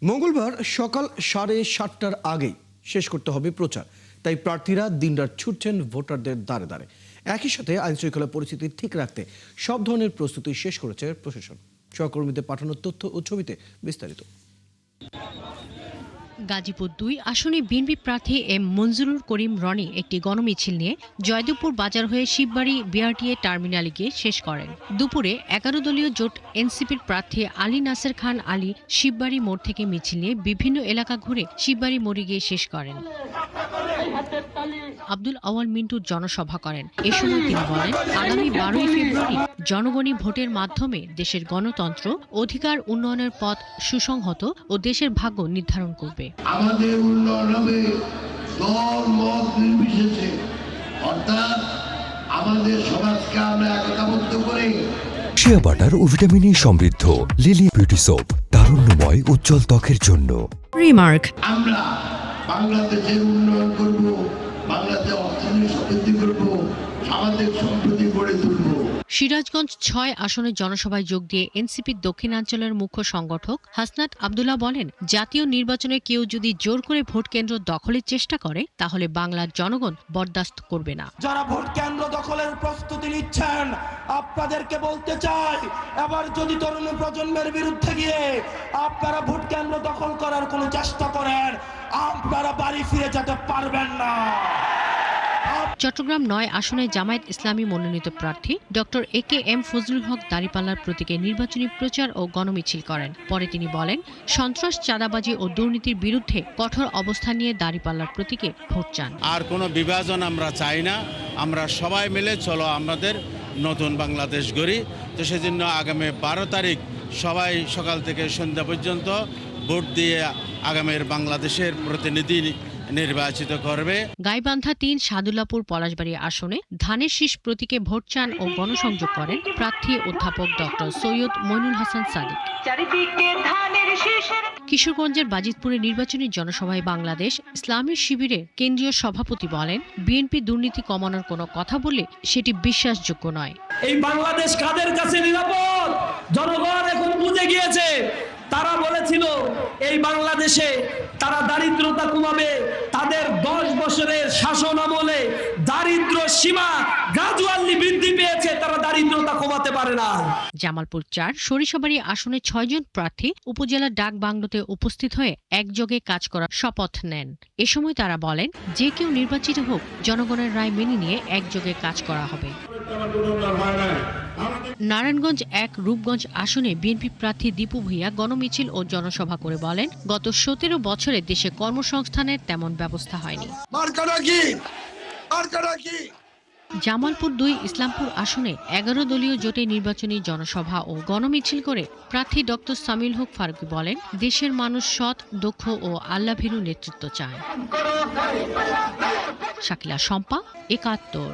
মঙ্গলবার সকাল 7:30টার আগেই শেষ করতে হবে প্রচার, তাই প্রার্থীরা দিনরাত ছুটছেন ভোটারদের দ্বারে দ্বারে। একই সাথে আইনশৃঙ্খলা পরিস্থিতি ঠিক রাখতে সব ধরনের প্রস্তুতি শেষ করেছে প্রশাসন। সহকর্মীদের পাঠানো তথ্য ও ছবিতে বিস্তারিত। গাজীপুর 2 আসনে বিএনপি প্রার্থী এম মঞ্জুরুল করিম রনি একটি গণমিছিল নিয়ে জয়দেবপুর বাজার হয়ে শিববাড়ি বিআরটিএ টার্মিনালে গিয়ে শেষ করেন। দুপুরে 11 দলীয় জোট এনসিপির প্রার্থী আলী নাসের খান আলী শিববাড়ি মোড় থেকে মিছিল নিয়ে বিভিন্ন এলাকা ঘুরে শিববাড়ি মোড়ে গিয়ে শেষ করেন। আব্দুল আওয়াল মিন্টু জনসভা করেন। এ সময় তিনি বলেন, আগামী 12ই ফেব্রুয়ারি জনগণই ভোটের মাধ্যমে দেশের গণতন্ত্র, অধিকার উন্নয়নের পথ সুসংহত ও দেশের ভাগ্য নির্ধারণ করবে। আমাদের উন্নয়ন হবে দল মত নির্বিশেষে, অর্থাৎ আমাদের সমাজকে আমরা একতাবদ্ধ করে। শিয়া বাটার ও ভিটামিন সমৃদ্ধ লিলি বিউটি সোপ, তারুণ্যময় উজ্জ্বল ত্বকের জন্য। রিমার্ক, আমরা বাংলাদেশের উন্নয়ন করব, বাংলাদেশের অর্থনীতি সমৃদ্ধি করব, সামাজিক সম্প্রীতি গড়ে তুলব। সিরাজগঞ্জ 6 আসনের জনসভায় যোগ দিয়ে এনসিপির দক্ষিণাঞ্চলের মুখ্য সংগঠক হাসনাত আব্দুল্লাহ বলেন, জাতীয় নির্বাচনে কেউ যদি জোর করে ভোট কেন্দ্র দখলের চেষ্টা করে তাহলে বাংলার জনগণ বরদাস্ত করবে না। যারা ভোট কেন্দ্র দখলের প্রস্তুতি নিচ্ছেন, আপনাদেরকে বলতে চাই, এবার যদি তরুণ প্রজন্মের বিরুদ্ধে গিয়ে আপনারা ভোট কেন্দ্র দখল করার কোনো চেষ্টা করেন, আপনারা বাড়ি ফিরে যেতে পারবেন না। চট্টগ্রাম 9 আসনে জামায়াত ইসলামী মনোনীত প্রার্থী ডক্টর এ.কে.এম. ফজলুল হক দাঁড়িপাল্লার প্রতীকে নির্বাচনী প্রচার ও গণমিছিল করেন। পরে তিনি বলেন, সন্ত্রাস, চাঁদাবাজি ও দুর্নীতির বিরুদ্ধে কঠোর অবস্থান নিয়ে দাঁড়িপাল্লার প্রতীকে ভোট চান। আর কোনো বিভাজন আমরা চাই না, আমরা সবাই মিলে চলো আমাদের নতুন বাংলাদেশ গড়ি। তো সেজন্য আগামী 12 তারিখ সবাই সকাল থেকে সন্ধ্যা পর্যন্ত ভোট দিয়ে আগামীর বাংলাদেশের প্রতিনিধি নির্বাচিত করবে। গাইবান্ধা 3 সাদুল্লাপুর পলাশবাড়ি আসনে ধানের শীষ প্রতীকে ভোট চান ও গণসংযোগ করেন প্রার্থী অধ্যাপক ডক্টর সৈয়দ মইনুল হাসান সাদিক। কিশোরগঞ্জের বাজিতপুরে নির্বাচনী জনসভায় বাংলাদেশ ইসলামী শিবিরের কেন্দ্রীয় সভাপতি বলেন, বিএনপি দুর্নীতি কমানোর কোনো কথা বললে সেটি বিশ্বাসযোগ্য নয়। এই বাংলাদেশ কাদের কাছে নিরাপদ? জনগণ এখন বুঝে গিয়েছে। তারা বলেছিল এই বাংলাদেশে তারা দারিদ্রতা কমাবে, তাদের 10 বছরের শাসন আমলে দারিদ্র সীমা গ্রাজুয়ালি বৃদ্ধি পেয়েছে, তারা দারিদ্রতা কমাতে পারে না। জামালপুর 4 সরিষাবাড়ি আসনে 6 জন প্রার্থী উপজেলা ডাক বাংলোতে উপস্থিত হয়ে একযোগে কাজ করার শপথ নেন। এ সময় তারা বলেন, যে কেউ নির্বাচিত হোক, জনগণের রায় মেনে নিয়ে একযোগে কাজ করা হবে। নারায়ণগঞ্জ 1 রূপগঞ্জ আসনে বিএনপি প্রার্থী দীপু ভূঁইয়া গণমিছিল ও জনসভা করে বলেন, গত 17 বছরে দেশে কর্মসংস্থানের তেমন ব্যবস্থা হয়নি। জামালপুর 2 ইসলামপুর আসনে 11 দলীয় জোটে নির্বাচনী জনসভা ও গণমিছিল করে প্রার্থী ডক্টর সামিউল হক ফারুকী বলেন, দেশের মানুষ সৎ, দক্ষ ও আল্লাভীরু নেতৃত্ব চায়। শাকিলা শম্পা, 71।